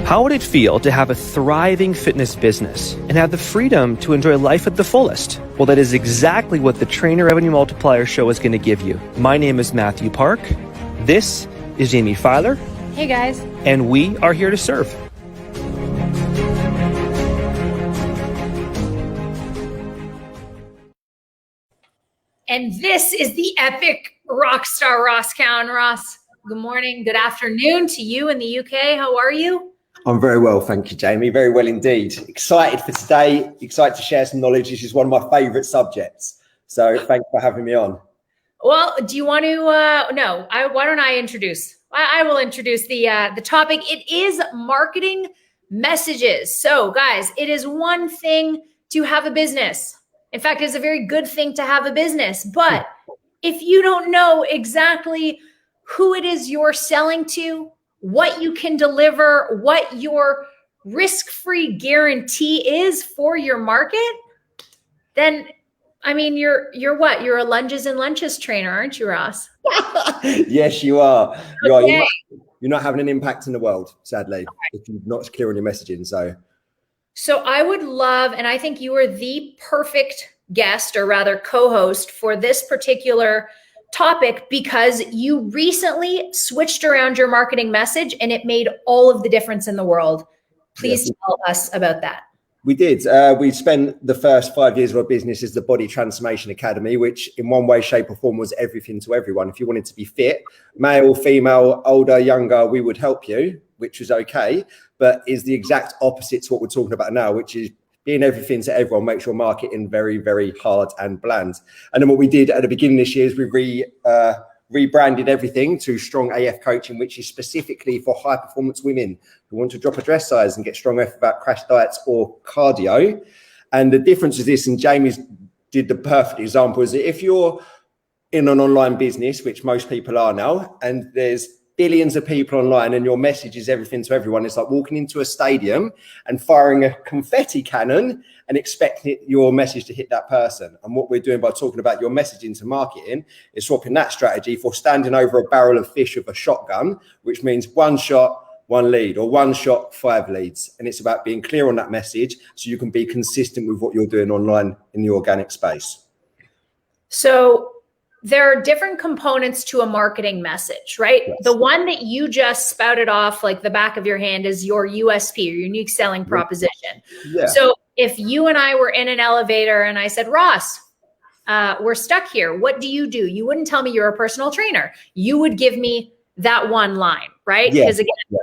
How would it feel to have a thriving fitness business and have the freedom to enjoy life at the fullest? Well, that is exactly what the Trainer Revenue Multiplier Show is going to give you. My name is Mathew Park. This is Jaime Filer. Hey guys. And we are here to serve. And this is the epic rock star Ross Cowan. Ross, good morning, good afternoon to you in the UK. How are you? I'm very well, thank you, Jamie. Very well indeed. Excited for today. Excited to share some knowledge. This is one of my favourite subjects. So thanks for having me on. Well, do you want to? Why don't I introduce? I will introduce the topic. It is marketing messages. So, guys, it is one thing to have a business. In fact, it's a very good thing to have a business. But if you don't know exactly who it is you're selling to, what you can deliver, what your risk-free guarantee is for your market, then, I mean, you're what? You're a lunges and lunches trainer, aren't you, Ross? Yes, you are. You okay. are. You're not having an impact in the world, sadly, if you're not clear on your messaging. So I would love, and I think you are the perfect guest, or rather co-host, for this particular topic, because you recently switched around your marketing message and it made all of the difference in the world. Please tell us about that. We did. We spent the first 5 years of our business as the Body Transformation Academy, which in one way, shape or form was everything to everyone. If you wanted to be fit, male, female, older, younger, we would help you, which was okay, but is the exact opposite to what we're talking about now, which is being everything to everyone, makes your marketing very, very hard and bland. And then what we did at the beginning this year is we rebranded everything to Strong AF Coaching, which is specifically for high performance women who want to drop a dress size and get strong AF without crash diets or cardio. And the difference is this, and Jamie's did the perfect example, is that if you're in an online business, which most people are now, and there's billions of people online and your message is everything to everyone, it's like walking into a stadium and firing a confetti cannon and expecting your message to hit that person. And what we're doing by talking about your messaging to marketing is swapping that strategy for standing over a barrel of fish with a shotgun, which means one shot, one lead, or one shot, 5 leads. And it's about being clear on that message so you can be consistent with what you're doing online in the organic space. So there are different components to a marketing message, right? Yes. The one that you just spouted off like the back of your hand is your USP, your unique selling proposition. Yeah. So if you and I were in an elevator and I said, Ross, we're stuck here, what do? You wouldn't tell me you're a personal trainer. You would give me that one line, right? Because again,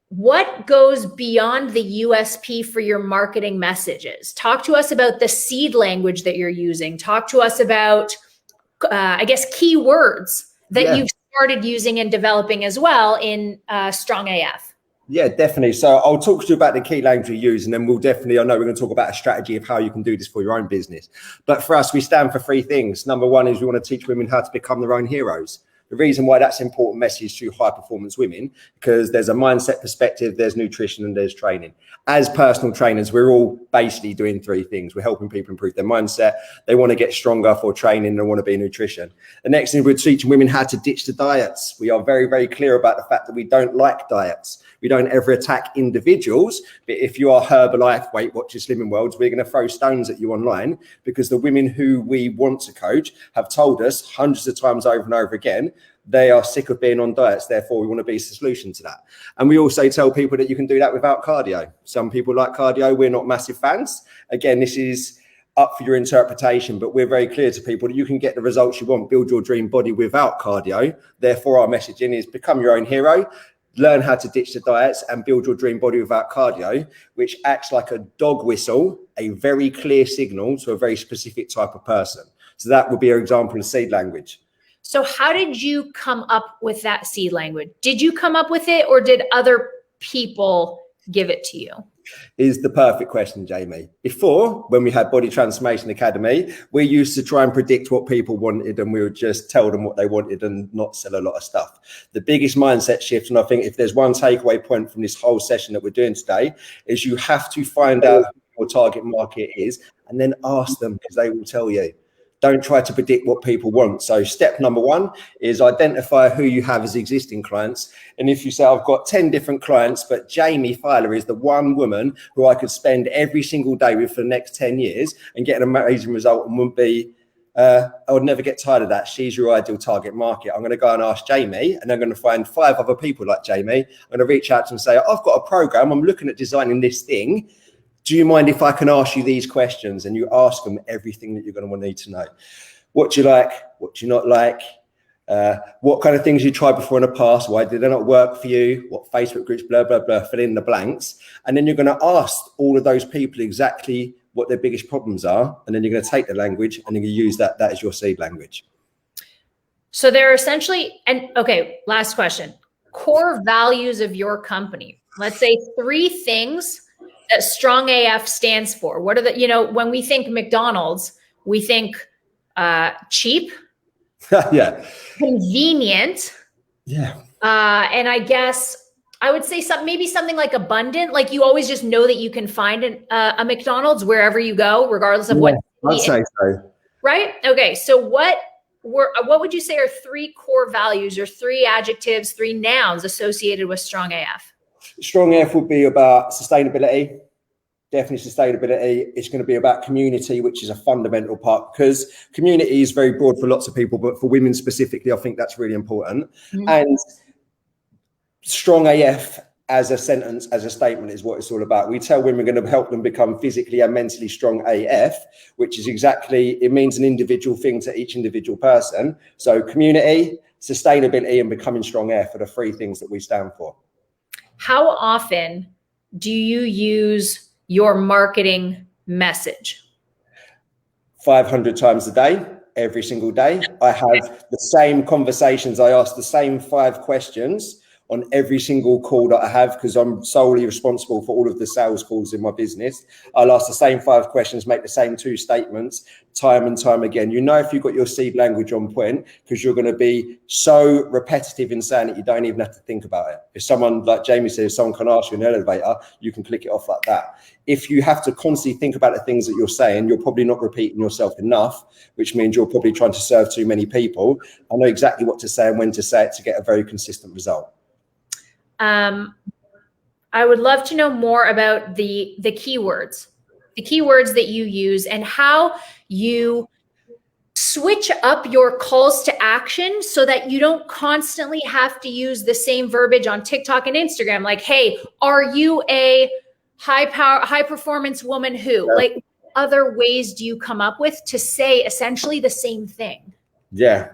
what goes beyond the USP for your marketing messages? Talk to us about the seed language that you're using. Talk to us about I guess, keywords that you've started using and developing as well in Strong AF. Yeah, definitely. So I'll talk to you about the key language we use, and then we'll definitely, I know we're going to talk about a strategy of how you can do this for your own business. But for us, we stand for 3 things. Number 1 is we want to teach women how to become their own heroes. The reason why that's an important message to high performance women, because there's a mindset perspective, there's nutrition, and there's training. As personal trainers, we're all basically doing 3 things. We're helping people improve their mindset. They want to get stronger for training. They want to be nutrition. The next thing, we're teaching women how to ditch the diets. We are very, very clear about the fact that we don't like diets. We don't ever attack individuals, but if you are Herbalife, Weight Watchers, Slimming Worlds, we're going to throw stones at you online, because the women who we want to coach have told us hundreds of times over and over again, they are sick of being on diets. Therefore, we want to be a solution to that. And we also tell people that you can do that without cardio. Some people like cardio. We're not massive fans. Again, this is up for your interpretation, but we're very clear to people that you can get the results you want, build your dream body without cardio. Therefore, our messaging is become your own hero. Learn how to ditch the diets and build your dream body without cardio, which acts like a dog whistle, a very clear signal to a very specific type of person. So that would be an example of seed language. So how did you come up with that seed language? Did you come up with it, or did other people give it to you? Is the perfect question, Jamie. Before, when we had Body Transformation Academy, we used to try and predict what people wanted, and we would just tell them what they wanted and not sell a lot of stuff. The biggest mindset shift, and I think if there's one takeaway point from this whole session that we're doing today, is you have to find out who your target market is and then ask them, because they will tell you. Don't try to predict what people want. So step number one is identify who you have as existing clients. And if you say, I've got 10 different clients, but Jaime Filer is the one woman who I could spend every single day with for the next 10 years and get an amazing result and wouldn't be, I would never get tired of that. She's your ideal target market. I'm going to go and ask Jaime, and I'm going to find 5 other people like Jaime. I'm going to reach out to them and say, I've got a program. I'm looking at designing this thing. Do you mind if I can ask you these questions? And you ask them everything that you're going to need to know. What do you like? What do you not like? What kind of things you tried before in the past? Why did they not work for you? What Facebook groups, blah, blah, blah, fill in the blanks. And then you're going to ask all of those people exactly what their biggest problems are. And then you're going to take the language and then you use that as your seed language. So they're essentially, and okay, last question. Core values of your company. Let's say 3 things that Strong AF stands for. What are the, when we think McDonald's, we think cheap, yeah, convenient, yeah, and I guess I would say maybe something like abundant. Like you always just know that you can find a McDonald's wherever you go, regardless of what. I'd say so. Right? Okay. So what would you say are 3 core values or 3 adjectives, 3 nouns associated with Strong AF? Strong AF would be about sustainability, definitely sustainability. It's going to be about community, which is a fundamental part, because community is very broad for lots of people, but for women specifically, I think that's really important. Mm-hmm. And Strong AF as a sentence, as a statement is what it's all about. We tell women we're going to help them become physically and mentally strong AF, which is exactly, it means an individual thing to each individual person. So community, sustainability, and becoming strong AF are the 3 things that we stand for. How often do you use your marketing message? 500 times a day, every single day. I have the same conversations. I ask the same 5 questions on every single call that I have, because I'm solely responsible for all of the sales calls in my business. I'll ask the same 5 questions, make the same 2 statements time and time again. If you've got your seed language on point, because you're going to be so repetitive in saying it, you don't even have to think about it. If someone, like Jamie said, if someone can ask you in an elevator, you can click it off like that. If you have to constantly think about the things that you're saying, you're probably not repeating yourself enough, which means you're probably trying to serve too many people. I know exactly what to say and when to say it to get a very consistent result. I would love to know more about the keywords that you use and how you switch up your calls to action so that you don't constantly have to use the same verbiage on TikTok and Instagram. Like, hey, are you a high performance woman who? Yeah. Like, other ways do you come up with to say essentially the same thing? Yeah.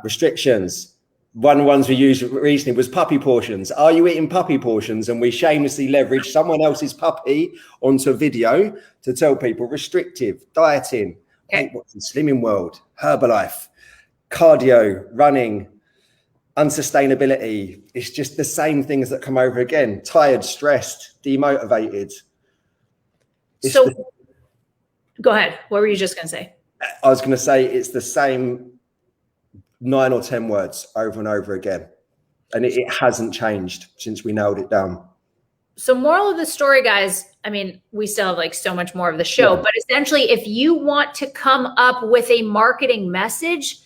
Restrictions. One of the ones we used recently was puppy portions. Are you eating puppy portions? And we shamelessly leverage someone else's puppy onto video to tell people restrictive, dieting, Weight Watching, Slimming World, Herbalife, cardio, running, unsustainability. It's just the same things that come over again. Tired, stressed, demotivated. Go ahead. What were you just going to say? I was going to say it's the same 9 or 10 words over and over again. And it hasn't changed since we nailed it down. So moral of the story, guys, I mean, we still have like so much more of the show, but essentially if you want to come up with a marketing message,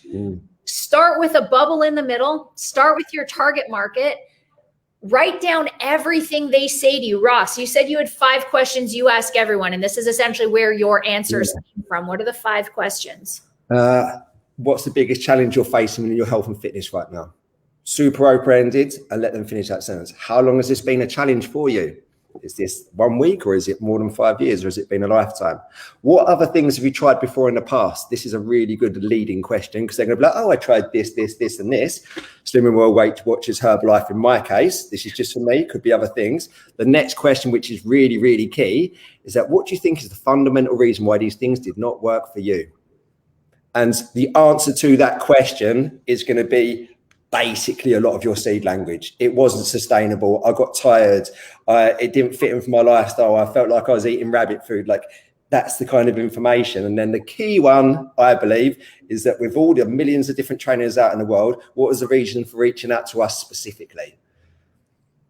start with a bubble in the middle, start with your target market, write down everything they say to you. Ross, you said you had 5 questions you ask everyone, and this is essentially where your answers came from. What are the 5 questions? What's the biggest challenge you're facing in your health and fitness right now? Super open-ended, and let them finish that sentence. How long has this been a challenge for you? Is this 1 week, or is it more than 5 years, or has it been a lifetime? What other things have you tried before in the past? This is a really good leading question, because they're going to be like, oh, I tried this, and this. Slimming World, Weight Watchers, Herbalife in my case. This is just for me, could be other things. The next question, which is really, really key, is that what do you think is the fundamental reason why these things did not work for you? And the answer to that question is going to be basically a lot of your seed language. It wasn't sustainable. I got tired. It didn't fit in for my lifestyle. I felt like I was eating rabbit food. Like, that's the kind of information. And then the key one, I believe, is that with all the millions of different trainers out in the world, what was the reason for reaching out to us specifically?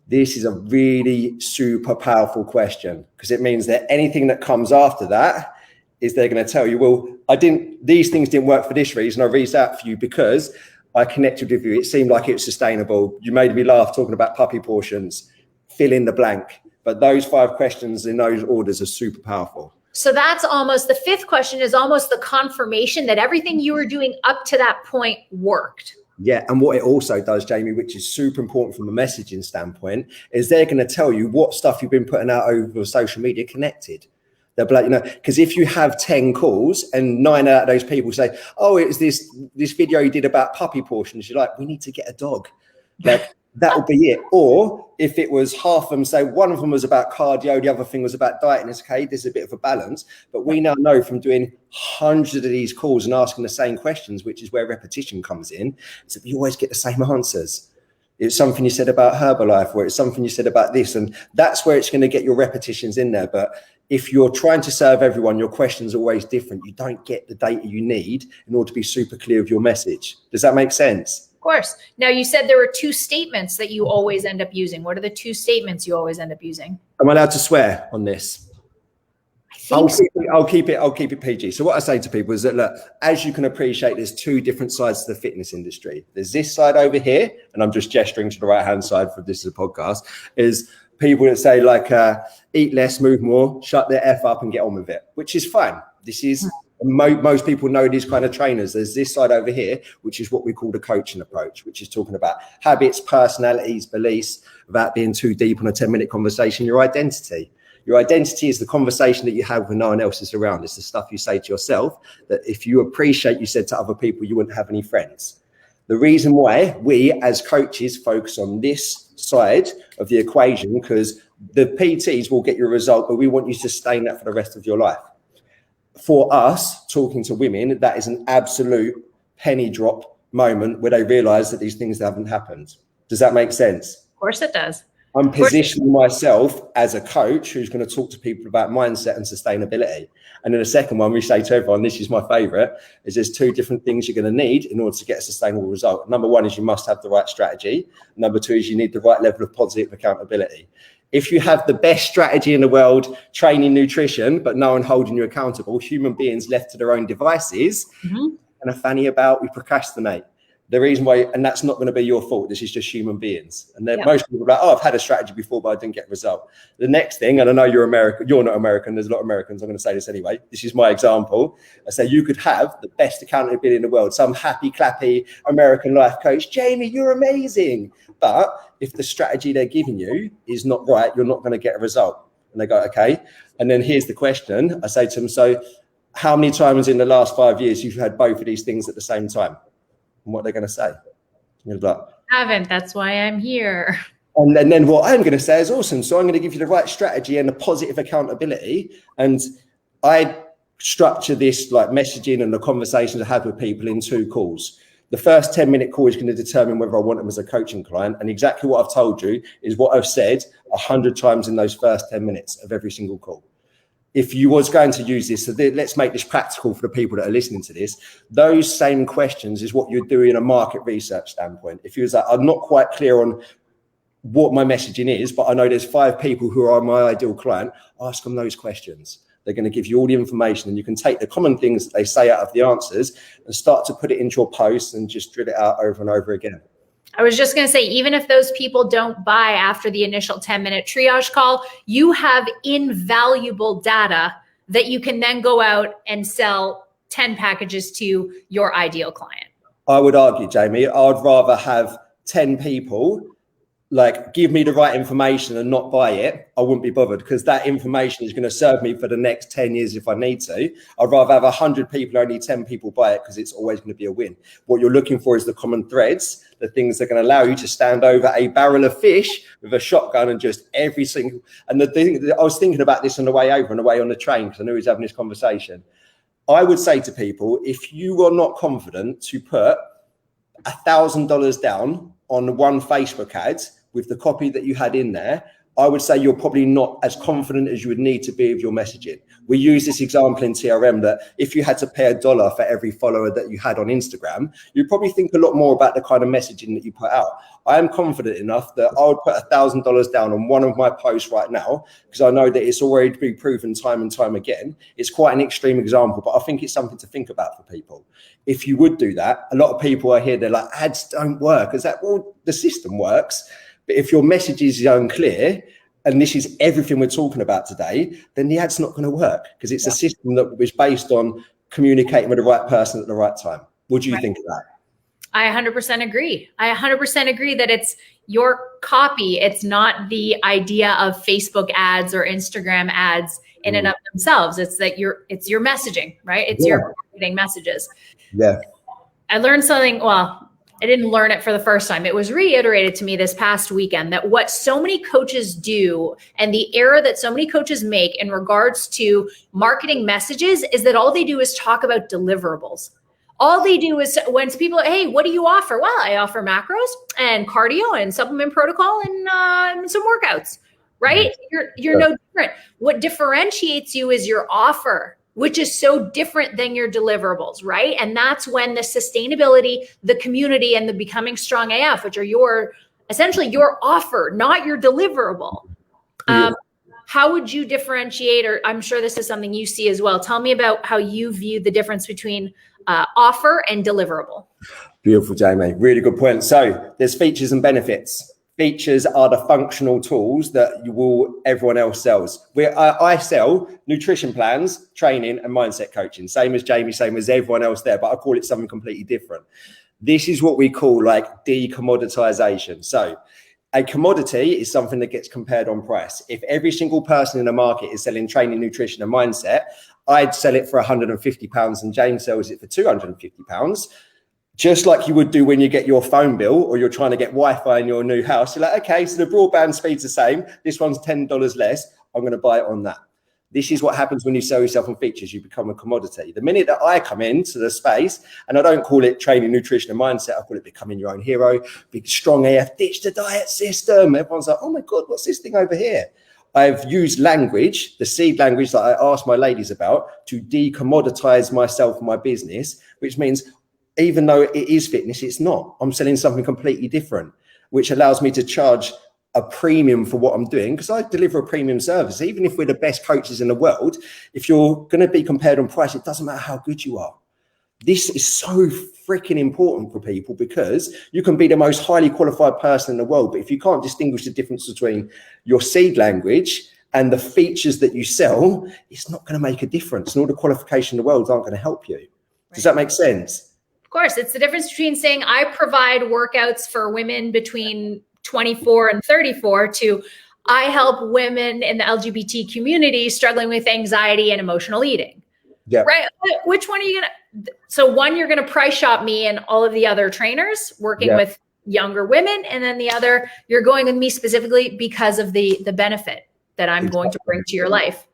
This is a really super powerful question, because it means that anything that comes after that is they're going to tell you, well, these things didn't work for this reason. I reached out for you because I connected with you. It seemed like it was sustainable. You made me laugh talking about puppy portions. Fill in the blank. But those 5 questions in those orders are super powerful. So that's almost the 5th question is almost the confirmation that everything you were doing up to that point worked. Yeah. And what it also does, Jamie, which is super important from a messaging standpoint, is they're going to tell you what stuff you've been putting out over social media connected. They'll be like, because if you have 10 calls and 9 out of those people say, oh, it was this video you did about puppy portions, you're like, we need to get a dog. Like, that will be it. Or if it was half of them, say one of them was about cardio, the other thing was about dieting, it's okay, there's a bit of a balance. But we now know from doing hundreds of these calls and asking the same questions, which is where repetition comes in, is that you always get the same answers. It's something you said about Herbalife, or it's something you said about this. And that's where it's going to get your repetitions in there. But if you're trying to serve everyone, your questions are always different. You don't get the data you need in order to be super clear with your message. Does that make sense? Of course. Now, you said there were 2 statements that you always end up using. What are the 2 statements you always end up using? Am I allowed to swear on this? I'll keep it PG. So what I say to people is that, look, as you can appreciate, there's 2 different sides to the fitness industry. There's this side over here, and I'm just gesturing to the right-hand side for this is a podcast, is people that say like, eat less, move more, shut their F up and get on with it, which is fine. This is... Most people know these kind of trainers. There's this side over here, which is what we call the coaching approach, which is talking about habits, personalities, beliefs, without being too deep on a 10-minute conversation, your identity. Your identity is the conversation that you have when no one else is around. It's the stuff you say to yourself that if you appreciate you said to other people, you wouldn't have any friends. The reason why we as coaches focus on this side of the equation, because the PTs will get your result, but we want you to sustain that for the rest of your life. For us, talking to women, that is an absolute penny drop moment where they realize that these things haven't happened. Does that make sense? Of course it does. I'm positioning myself as a coach who's going to talk to people about mindset and sustainability. And then the second one, we say to everyone, this is my favorite, is there's 2 different things you're going to need in order to get a sustainable result. Number 1 is you must have the right strategy. Number 2 is you need the right level of positive accountability. If you have the best strategy in the world, training, nutrition, but no one holding you accountable, human beings left to their own devices and a fanny about, we procrastinate. The reason why, and that's not going to be your fault. This is just human beings. And then most people are like, oh, I've had a strategy before, but I didn't get a result. The next thing, and I know you're American, you're not American. There's a lot of Americans. I'm going to say this anyway. This is my example. I say you could have the best accountability in the world. Some happy, clappy American life coach, Jamie, you're amazing. But if the strategy they're giving you is not right, you're not going to get a result. And they go, okay. And then here's the question. I say to them, so how many times in the last 5 years you've had both of these things at the same time? And what they're going to say. Like, haven't. That's why I'm here. And then what I'm going to say is awesome. So I'm going to give you the right strategy and the positive accountability. And I structure this like messaging and the conversations I have with people in 2 calls. The first 10-minute call is going to determine whether I want them as a coaching client. And exactly what I've told you is what I've said 100 times in those first 10 minutes of every single call. If you was going to use this, so let's make this practical for the people that are listening to this. Those same questions is what you're doing in a market research standpoint. If you was like, I'm not quite clear on what my messaging is, but I know there's 5 people who are my ideal client, ask them those questions. They're going to give you all the information, and you can take the common things that they say out of the answers and start to put it into your posts and just drill it out over and over again. I was just going to say, even if those people don't buy after the initial 10-minute triage call, you have invaluable data that you can then go out and sell 10 packages to your ideal client. I would argue, Jamie, I'd rather have 10 people like give me the right information and not buy it. I wouldn't be bothered, because that information is going to serve me for the next 10 years if I need to. I'd rather have 100 people, only 10 people buy it, because it's always going to be a win. What you're looking for is the common threads, the things that are going to allow you to stand over a barrel of fish with a shotgun and just every single, and the thing, I was thinking about this on the way over and the way on the train, because I knew he was having this conversation. I would say to people, if you are not confident to put $1,000 down on one Facebook ad with the copy that you had in there, I would say you're probably not as confident as you would need to be with your messaging. We use this example in TRM that if you had to pay $1 for every follower that you had on Instagram, you'd probably think a lot more about the kind of messaging that you put out. I am confident enough that I would put $1,000 down on one of my posts right now, because I know that it's already been proven time and time again. It's quite an extreme example, but I think it's something to think about for people. If you would do that, a lot of people are here, they're like, ads don't work. Is that, well, the system works. But if your message is unclear, and this is everything we're talking about today, then the ad's not going to work, because it's a system that is based on communicating with the right person at the right time. What do you think of that? I 100% agree. I 100% agree that it's your copy. It's not the idea of Facebook ads or Instagram ads in and of themselves. It's that it's your messaging, right? It's your marketing messages. Yeah. I learned something, well, I didn't learn it for the first time. It was reiterated to me this past weekend that what so many coaches do and the error that so many coaches make in regards to marketing messages is that all they do is talk about deliverables. All they do is when people, hey, what do you offer? Well, I offer macros and cardio and supplement protocol and some workouts, right? You're no different. What differentiates you is your offer, which is so different than your deliverables, right? And that's when the sustainability, the community, and the becoming strong AF, which are essentially your offer, not your deliverable. How would you differentiate, or I'm sure this is something you see as well. Tell me about how you view the difference between offer and deliverable. Beautiful, Jamie. Really good point. So there's features and benefits. Features are the functional tools that everyone else sells. I sell nutrition plans, training, and mindset coaching. Same as Jamie, same as everyone else there, but I call it something completely different. This is what we call like decommoditization. So a commodity is something that gets compared on price. If every single person in the market is selling training, nutrition, and mindset, I'd sell it for £150 and James sells it for £250. Just like you would do when you get your phone bill or you're trying to get Wi-Fi in your new house. You're like, okay, so the broadband speed's the same. This one's $10 less. I'm going to buy it on that. This is what happens when you sell yourself on features. You become a commodity. The minute that I come into the space, and I don't call it training, nutrition, and mindset, I call it becoming your own hero, big, strong AF, ditch the diet system. Everyone's like, oh my God, what's this thing over here? I've used language, the seed language that I asked my ladies about, to decommoditize myself and my business, which means even though it is fitness, it's not. I'm selling something completely different, which allows me to charge a premium for what I'm doing, because I deliver a premium service. Even if we're the best coaches in the world, if you're going to be compared on price, it doesn't matter how good you are. This is so freaking important for people, because you can be the most highly qualified person in the world, but if you can't distinguish the difference between your seed language and the features that you sell, it's not going to make a difference. And all the qualification in the world aren't going to help you. Does that make sense? Of course, it's the difference between saying I provide workouts for women between 24 and 34 to I help women in the LGBT community struggling with anxiety and emotional eating. Yeah. Right. Which one are you going to? So one, you're going to price shop me and all of the other trainers working with younger women. And then the other, you're going with me specifically because of the benefit that I'm going to bring to your life.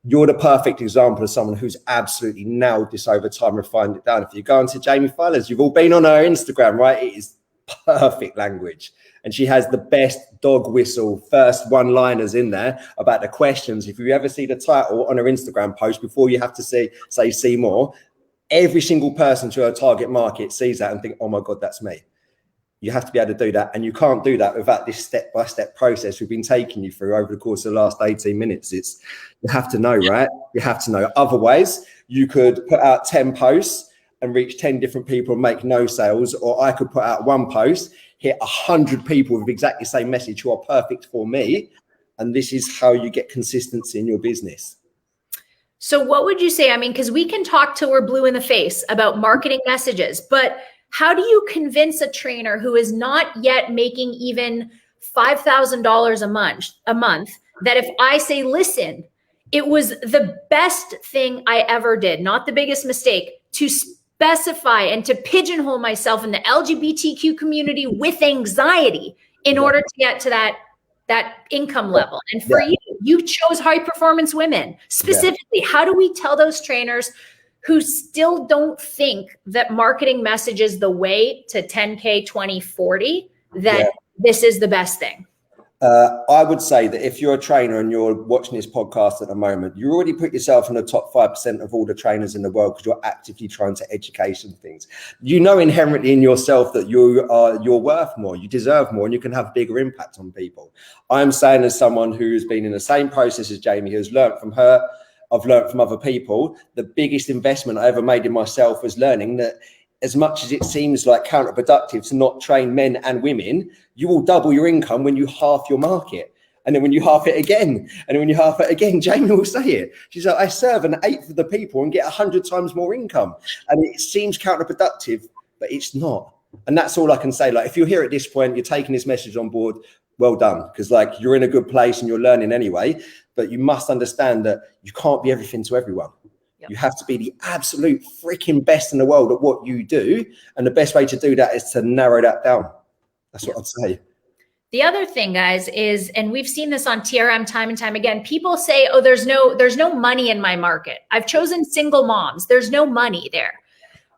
You're the perfect example of someone who's absolutely nailed this over time, refined it down. If you go into Jaime Filer's, you've all been on her Instagram, right? It is perfect language. And she has the best dog whistle first one-liners in there about the questions. If you ever see the title on her Instagram post before you have to say see more, every single person to her target market sees that and think, oh my God, that's me. You have to be able to do that. And you can't do that without this step-by-step process we've been taking you through over the course of the last 18 minutes. You have to know, right? You have to know. Otherwise, you could put out 10 posts and reach 10 different people and make no sales. Or I could put out one post, hit 100 people with exactly the same message who are perfect for me. And this is how you get consistency in your business. So what would you say? I mean, because we can talk till we're blue in the face about marketing messages, but how do you convince a trainer who is not yet making even $5,000 a month that if I say, listen, it was the best thing I ever did, not the biggest mistake, to specify and to pigeonhole myself in the LGBTQ community with anxiety in order to get to that income level. And for you chose high performance women specifically. How do we tell those trainers who still don't think that marketing message is the way to 10K, 20, 40, that this is the best thing? I would say that if you're a trainer and you're watching this podcast at the moment, you already put yourself in the top 5% of all the trainers in the world because you're actively trying to educate and things. You know inherently in yourself that you're worth more, you deserve more, and you can have bigger impact on people. I'm saying as someone who's been in the same process as Jamie, who's learned from her, I've learned from other people, the biggest investment I ever made in myself was learning that as much as it seems like counterproductive to not train men and women, you will double your income when you half your market. And then when you half it again, and then when you half it again, Jamie will say it. She's like, I serve an eighth of the people and get 100 times more income. And it seems counterproductive, but it's not. And that's all I can say. Like, if you're here at this point, you're taking this message on board, well done. Because like, you're in a good place and you're learning anyway, but you must understand that you can't be everything to everyone. Yep. You have to be the absolute freaking best in the world at what you do. And the best way to do that is to narrow that down. That's what I'd say. The other thing, guys, is, and we've seen this on TRM time and time again, people say, oh, there's no money in my market. I've chosen single moms. There's no money there.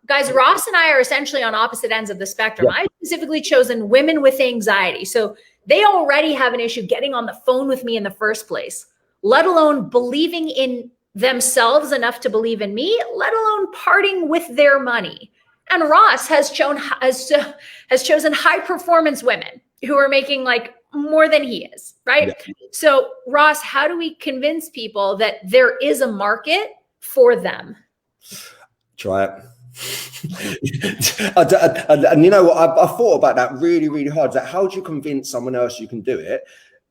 Guys, Ross and I are essentially on opposite ends of the spectrum. Yep. I've specifically chosen women with anxiety. So they already have an issue getting on the phone with me in the first place, let alone believing in themselves enough to believe in me, let alone parting with their money. And Ross has chosen high performance women who are making like more than he is, right? Yeah. So Ross, how do we convince people that there is a market for them? Try it. And you know what? I thought about that really, really hard. That how do you convince someone else you can do it?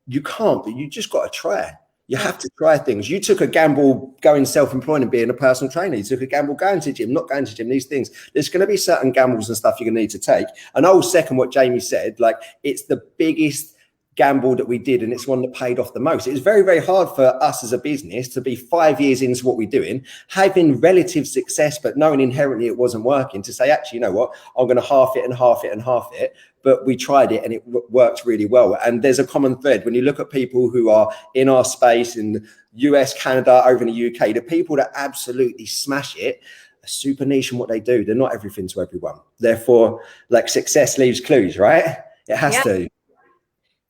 You can't, but you just got to try. You have to try things. You took a gamble going self-employed and being a personal trainer. You took a gamble going to gym, not going to gym, these things. There's going to be certain gambles and stuff you're going to need to take. And I'll second what Jamie said. Like, it's the biggest gamble that we did, and it's one that paid off the most. It was very, very hard for us as a business to be 5 years into what we're doing, having relative success, but knowing inherently it wasn't working, to say, actually, you know what, I'm going to half it and half it and half it. But we tried it and it worked really well. And there's a common thread when you look at people who are in our space in US, Canada, over in the UK, the people that absolutely smash it are super niche in what they do. They're not everything to everyone. Therefore, like, success leaves clues, right? It has to.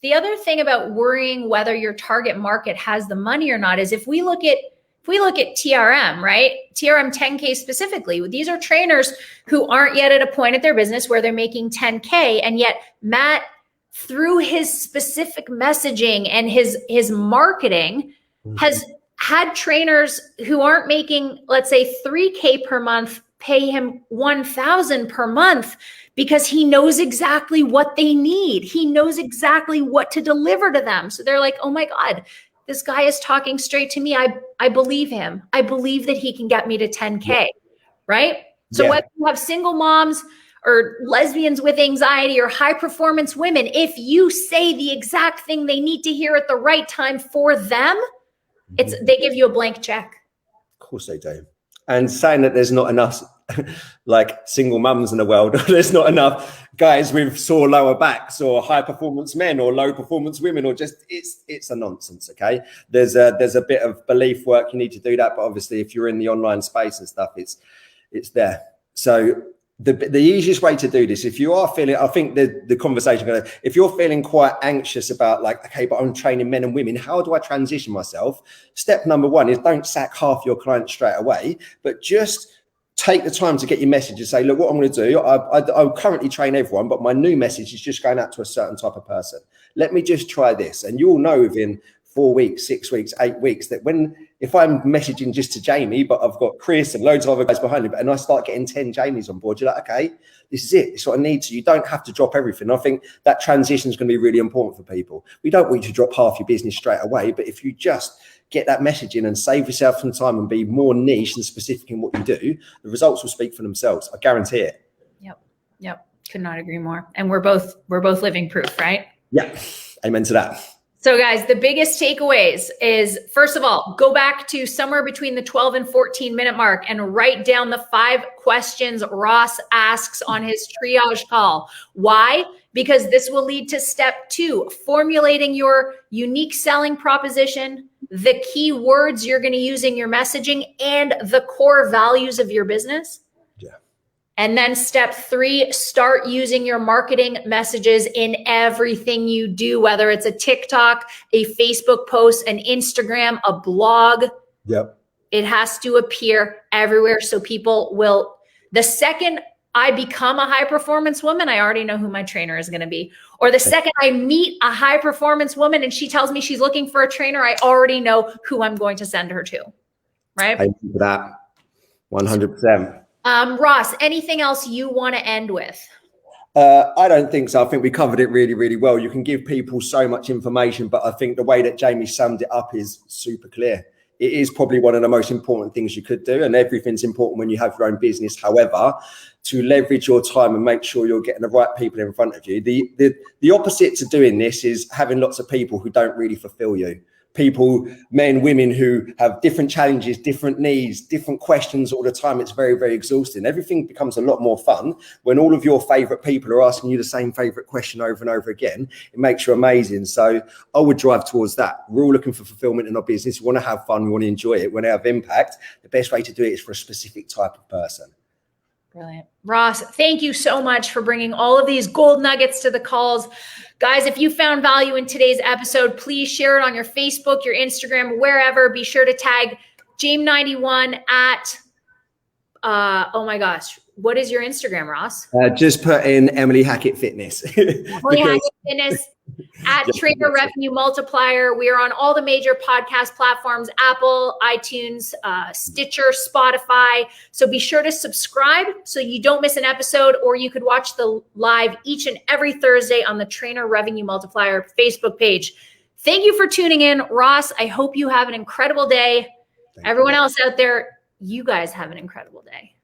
The other thing about worrying whether your target market has the money or not is if we look at TRM, right? TRM 10K specifically, these are trainers who aren't yet at a point at their business where they're making 10K. And yet Matt, through his specific messaging and his marketing, has had trainers who aren't making, let's say, 3K per month, pay him 1,000 per month because he knows exactly what they need. He knows exactly what to deliver to them. So they're like, oh my God, this guy is talking straight to me. I believe him. I believe that he can get me to 10K, right? So whether you have single moms or lesbians with anxiety or high performance women, if you say the exact thing they need to hear at the right time for them, they give you a blank check. Of course they do. And saying that there's not enough like single mums in the world, there's not enough guys with sore lower backs or high performance men or low performance women, or just it's a nonsense. Okay, there's a bit of belief work you need to do that, but obviously if you're in the online space and stuff, it's there. So the easiest way to do this, if you are feeling, I think the conversation, if you're feeling quite anxious about like, okay, but I'm training men and women, how do I transition myself? Step number one is don't sack half your clients straight away, but just take the time to get your message and say, look, what I'm going to do, I currently train everyone, but my new message is just going out to a certain type of person. Let me just try this. And you'll know within 4 weeks, 6 weeks, 8 weeks that if I'm messaging just to Jamie, but I've got Chris and loads of other guys behind me, and I start getting 10 Jamies on board, you're like, okay, this is it. It's what I need to. You don't have to drop everything. I think that transition is going to be really important for people. We don't want you to drop half your business straight away, but if you just get that message in and save yourself some time and be more niche and specific in what you do, the results will speak for themselves. I guarantee it. Yep. Could not agree more. And we're both living proof, right? Yeah. Amen to that. So guys, the biggest takeaways is, first of all, go back to somewhere between the 12 and 14 minute mark and write down the 5 questions Ross asks on his triage call. Why? Because this will lead to step 2, formulating your unique selling proposition, the key words you're going to use in your messaging, and the core values of your business. And then step 3, start using your marketing messages in everything you do, whether it's a TikTok, a Facebook post, an Instagram, a blog. Yep. It has to appear everywhere so people will, the second I become a high performance woman, I already know who my trainer is going to be. Or the second I meet a high performance woman and she tells me she's looking for a trainer, I already know who I'm going to send her to. Right? Thank you for that. 100%. Ross, anything else you want to end with? I don't think so. I think we covered it really, really well. You can give people so much information, but I think the way that Jaime summed it up is super clear. It is probably one of the most important things you could do, and everything's important when you have your own business. However, to leverage your time and make sure you're getting the right people in front of you. The opposite to doing this is having lots of people who don't really fulfill you. People, men, women who have different challenges, different needs, different questions all the time. It's very, very exhausting. Everything becomes a lot more fun when all of your favorite people are asking you the same favorite question over and over again. It makes you amazing. So I would drive towards that. We're all looking for fulfillment in our business. We want to have fun. We want to enjoy it. We want to have impact. The best way to do it is for a specific type of person. Brilliant. Ross, thank you so much for bringing all of these gold nuggets to the calls. Guys, if you found value in today's episode, please share it on your Facebook, your Instagram, wherever. Be sure to tag Jaime91 at, oh my gosh, what is your Instagram, Ross? Just put in Emily Hackett Fitness. Emily Hackett Fitness at Trainer Revenue Multiplier. We are on all the major podcast platforms, Apple, iTunes, Stitcher, Spotify. So be sure to subscribe so you don't miss an episode, or you could watch the live each and every Thursday on the Trainer Revenue Multiplier Facebook page. Thank you for tuning in. Ross, I hope you have an incredible day. Everyone else out there, you guys have an incredible day.